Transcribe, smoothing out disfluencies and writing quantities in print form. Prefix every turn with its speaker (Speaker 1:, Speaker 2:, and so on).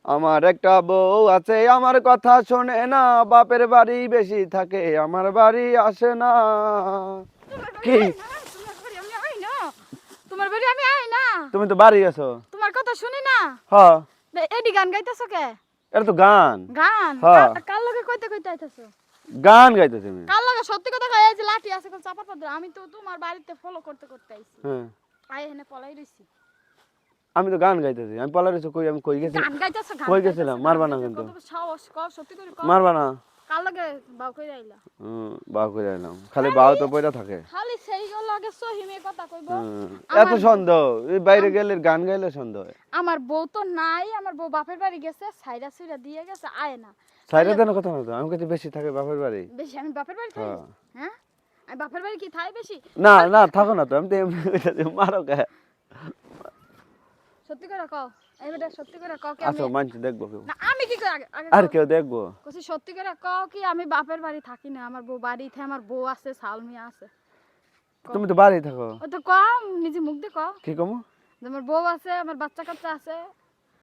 Speaker 1: আমার একটা বউ আছে, আমার কথা শোনে না, বাপের বাড়ি বেশি থাকে, আমার বাড়ি আসে না। কি?
Speaker 2: তোমার বাড়ি আমি আই না।
Speaker 1: তুমি তো বাড়ি আছো।
Speaker 2: তোমার কথা শুনি না।
Speaker 1: হ্যাঁ,
Speaker 2: এডি গান গাইতেছো কে?
Speaker 1: এটা তো গান।
Speaker 2: গান
Speaker 1: হ্যাঁ,
Speaker 2: কার লগে কইতে কইতে আইতাছো?
Speaker 1: গান গাইতেছি আমি।
Speaker 2: কার লগে সত্যি কথা কই, এই যে লাঠি আছে কোন চাপা পড়ে, আমি তো তোমার বাড়িতে ফলো করতে করতে আইছি।
Speaker 1: হ্যাঁ,
Speaker 2: আই এখানে পলাই রইছি।
Speaker 1: আমি তো গান গাইতেছি। আমি পলারেছি কই, আমি কই গেছি?
Speaker 2: গান গাইতেছো, গান
Speaker 1: কই
Speaker 2: গাইতেছো,
Speaker 1: গেছিলাম?
Speaker 2: গান
Speaker 1: মারবা না
Speaker 2: গাইতেছো,
Speaker 1: কিন্তু।
Speaker 2: কত সাহস, কও সত্যি করে কও।
Speaker 1: মারবা না।
Speaker 2: কার লগে বাউ কইরা আইলা?
Speaker 1: বাউ করে এলাম, খালি বাউ তো পয়রা থাকে।
Speaker 2: খালি সেই গো লাগে সহিমে কথা কইবো।
Speaker 1: এত
Speaker 2: আমার
Speaker 1: সন্দেহ, এই বাইরে গেলে গান গাইলে সন্দেহ হয়।
Speaker 2: আমার বউ তো নাই, আমার বউ বাপের বাড়ি গেছে, সাইরা সুইরা দিয়ে গেছে, আয় না।
Speaker 1: সাইরা দেন কথা না তো, আমি কাছে বেশি থাকে বাপের বাড়ি।
Speaker 2: বেশি আমি বাপের বাড়ি থাকি?
Speaker 1: হ্যাঁ।
Speaker 2: হ্যাঁ, আমি বাপের বাড়ি কি থাই বেশি?
Speaker 1: না না, থাকো না তো, আমি তো এমনি কইতাছি, মারো কে?
Speaker 2: সত্যি করে কও, এই বেটা সত্যি করে কও কি আমি?
Speaker 1: আসো, মানুষ দেখবো কেউ।
Speaker 2: না আমি কি করে আগে আগে
Speaker 1: আর
Speaker 2: কও।
Speaker 1: কেউ দেখবো?
Speaker 2: কইছি সত্যি করে কও কি আমি বাপের বাড়ি থাকি না, আমার বউ বাড়িতে, আমার বউ আছে, সালমিয়া আছে। কও।
Speaker 1: তুমি তো বাড়ি থাকো।
Speaker 2: ও তো কও, নিজে মুখ দিয়ে কও।
Speaker 1: কি কমু?
Speaker 2: যে আমার বউ আছে, আমার বাচ্চা কাচ্চা আছে,